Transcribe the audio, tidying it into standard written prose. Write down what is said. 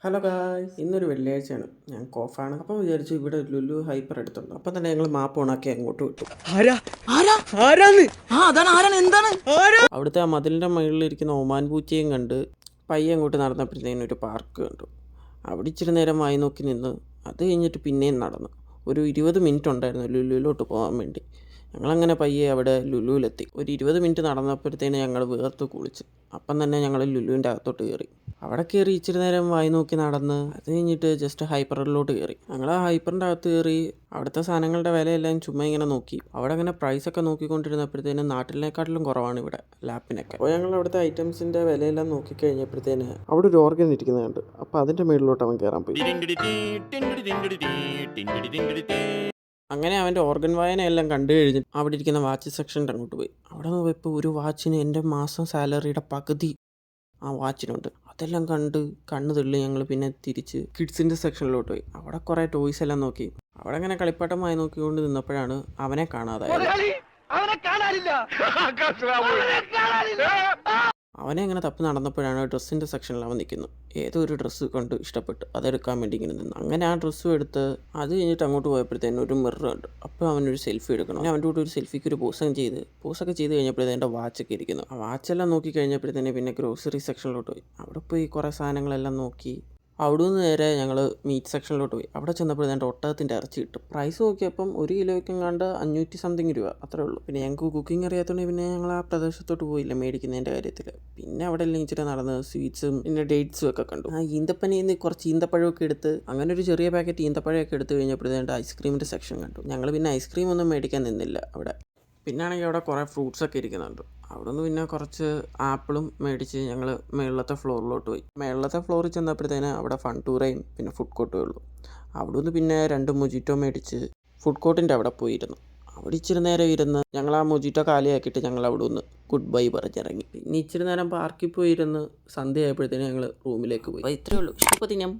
Hello guys, ഇന്നൊരു വെള്ളിയാഴ്ചയാണ്. ഞാൻ കോഫാണ്. അപ്പം വിചാരിച്ചു ഇവിടെ ലുലു ഹൈപ്പർ എടുത്തുണ്ട്. അപ്പം തന്നെ ഞങ്ങൾ മാപ്പ് ഓണാക്കി അങ്ങോട്ട് വിട്ടു. അവിടുത്തെ ആ മതിലിൻ്റെ മുകളിലിരിക്കുന്ന ഒമാൻ പൂച്ചയും കണ്ട് പയ്യെ അങ്ങോട്ട് നടന്നപ്പോഴത്തേനും ഒരു പാർക്ക് കണ്ടു. അവിടെ ഇച്ചിരി നേരം വായി നോക്കി നിന്ന് അത് കഴിഞ്ഞിട്ട് പിന്നെയും നടന്നു. ഒരു 20 മിനിറ്റ് ഉണ്ടായിരുന്നു ലുലുവിലോട്ട് പോകാൻ വേണ്ടി. ഞങ്ങളങ്ങനെ പയ്യെ അവിടെ ലുലുവിലെത്തി. ഒരു 20 മിനിറ്റ് നടന്നപ്പോഴത്തേന് ഞങ്ങൾ വേർത്ത് കുളിച്ച്. അപ്പം തന്നെ ഞങ്ങൾ ലുലുവിൻ്റെ അകത്തോട്ട് കയറി. അവിടെ കയറി ഇച്ചിരി നേരം വായി നോക്കി നടന്ന് അത് കഴിഞ്ഞിട്ട് ജസ്റ്റ് ഹൈപ്പറിലോട്ട് കയറി. ഞങ്ങൾ ആ ഹൈപ്പറിൻ്റെ അകത്ത് കയറി അവിടുത്തെ സാധനങ്ങളുടെ വിലയെല്ലാം ചുമ്മാ ഇങ്ങനെ നോക്കി. അവിടെ അങ്ങനെ പ്രൈസൊക്കെ നോക്കിക്കൊണ്ടിരുന്നപ്പോഴത്തേനും നാട്ടിലേക്കാട്ടിലും കുറവാണ് ഇവിടെ ലാപ്പിനൊക്കെ. അപ്പോൾ ഞങ്ങൾ അവിടുത്തെ ഐറ്റംസിൻ്റെ വിലയെല്ലാം നോക്കിക്കഴിഞ്ഞപ്പോഴത്തേന് അവിടെ ഒരു ഓർഗൻ ഇരിക്കുന്നുണ്ട്. അപ്പോൾ അതിൻ്റെ മേളിലോട്ട് അവൻ കയറാൻ പോയി. അങ്ങനെ അവൻ്റെ ഓർഗൻ വായനയെല്ലാം കണ്ടു കഴിഞ്ഞ് അവിടെ ഇരിക്കുന്ന വാച്ച് സെക്ഷൻ്റെ അങ്ങോട്ട് പോയി. അവിടെ നിന്ന് പോയപ്പോൾ ഒരു വാച്ചിന് എൻ്റെ മാസം സാലറിയുടെ പകുതി ആ വാച്ചിനുണ്ട്. അതെല്ലാം കണ്ട് കണ്ണ് തള്ളി ഞങ്ങൾ പിന്നെ തിരിച്ച് കിഡ്സിൻ്റെ സെക്ഷനിലോട്ട് പോയി. അവിടെ കുറേ ടോയ്സ് എല്ലാം നോക്കി. അവിടെ അങ്ങനെ കളിപ്പാട്ടമായി നോക്കിക്കൊണ്ട് നിന്നപ്പോഴാണ് അവനെ കാണാതായത്. അവനെ അങ്ങനെ തപ്പി നടന്നപ്പോഴാണ് ഡ്രസ്സിൻ്റെ സെക്ഷനിൽ അവൻ നിൽക്കുന്നു. ഏതോ ഒരു ഡ്രസ്സ് കൊണ്ട് ഇഷ്ടപ്പെട്ടു, അതെടുക്കാൻ വേണ്ടി ഇങ്ങനെ നിന്നു. അങ്ങനെ ആ ഡ്രസ്സും എടുത്ത് അത് കഴിഞ്ഞിട്ട് അങ്ങോട്ട് പോയപ്പോഴത്തേനും ഒരു മിറർ ഉണ്ട്. അപ്പോൾ അവനൊരു സെൽഫി എടുക്കണം. അവൻ്റെ കൂടെ ഒരു സെൽഫിക്ക് ഒരു പോസൊക്കെ ചെയ്ത് കഴിഞ്ഞപ്പോഴത്തേനും എൻ്റെ വാച്ചൊക്കെ ഇരിക്കുന്നു. ആ വാച്ചെല്ലാം നോക്കി കഴിഞ്ഞപ്പോഴത്തേനും പിന്നെ ഗ്രോസറി സെക്ഷനിലോട്ട് പോയി. അവിടെ പോയി കുറേ സാധനങ്ങളെല്ലാം നോക്കി അവിടെ നിന്ന് നേരെ ഞങ്ങൾ മീറ്റ് സെക്ഷനിലോട്ട് പോയി. അവിടെ ചെന്നപ്പോൾ എൻ്റെ ഒട്ടകത്തിൻ്റെ ഇറച്ചി കിട്ടും. പ്രൈസ് നോക്കിയപ്പം 1 കിലോയ്ക്കും കണ്ട് 500 സംതിങ് രൂപ, അത്രേ ഉള്ളൂ. പിന്നെ ഞങ്ങൾക്ക് കുക്കിംഗ് അറിയാത്തതുകൊണ്ട് പിന്നെ ഞങ്ങൾ ആ പ്രദേശത്തോട്ട് പോയില്ല മേടിക്കുന്നതിൻ്റെ കാര്യത്തിൽ. പിന്നെ അവിടെ എല്ലാം ഇച്ചിരി നടന്ന് സ്വീറ്റ്സും പിന്നെ ഡേറ്റ്സും ഒക്കെ കണ്ടു. ആ ഈന്തപ്പനയിൽ നിന്ന് കുറച്ച് ഈന്തപ്പഴമൊക്കെ എടുത്ത് അങ്ങനെ ഒരു ചെറിയ പാക്കറ്റ് ഈന്തപ്പഴമൊക്കെ എടുത്ത് കഴിഞ്ഞപ്പോഴത്തേൻ്റെ ഐസ്ക്രീമിൻ്റെ സെക്ഷൻ കണ്ടു. ഞങ്ങൾ പിന്നെ ഐസ്ക്രീം ഒന്നും മേടിക്കാൻ നിന്നില്ല അവിടെ. പിന്നെ ആണെങ്കിൽ അവിടെ കുറേ ഫ്രൂട്ട്സൊക്കെ ഇരിക്കുന്നുണ്ട്. അവിടെ നിന്ന് പിന്നെ കുറച്ച് ആപ്പിളും മേടിച്ച് ഞങ്ങൾ മേളിലത്തെ ഫ്ലോറിലോട്ട് പോയി. മേളിലത്തെ ഫ്ലോറിൽ ചെന്നപ്പോഴത്തേന് അവിടെ ഫൺ ടൂറേയും പിന്നെ ഫുഡ് കോർട്ടേ ഉള്ളൂ. അവിടെ നിന്ന് പിന്നെ 2 മൊജിറ്റോ മേടിച്ച് ഫുഡ് കോർട്ടിൻ്റെ അവിടെ പോയിരുന്നു. അവിടെ ഇച്ചിരി നേരം ഇരുന്ന് ഞങ്ങൾ ആ മൊജിറ്റോ കാലിയാക്കിയിട്ട് ഞങ്ങൾ അവിടെ നിന്ന് ഗുഡ് ബൈ പറഞ്ഞിറങ്ങി. പിന്നെ ഇച്ചിരി നേരം പാർക്കിൽ പോയിരുന്ന് സന്ധ്യ ആയപ്പോഴത്തേനും ഞങ്ങൾ റൂമിലേക്ക് പോയി. അപ്പോൾ ഇത്രയേ ഉള്ളൂ. ഇഷ്ടപ്പെട്ട് ഞാൻ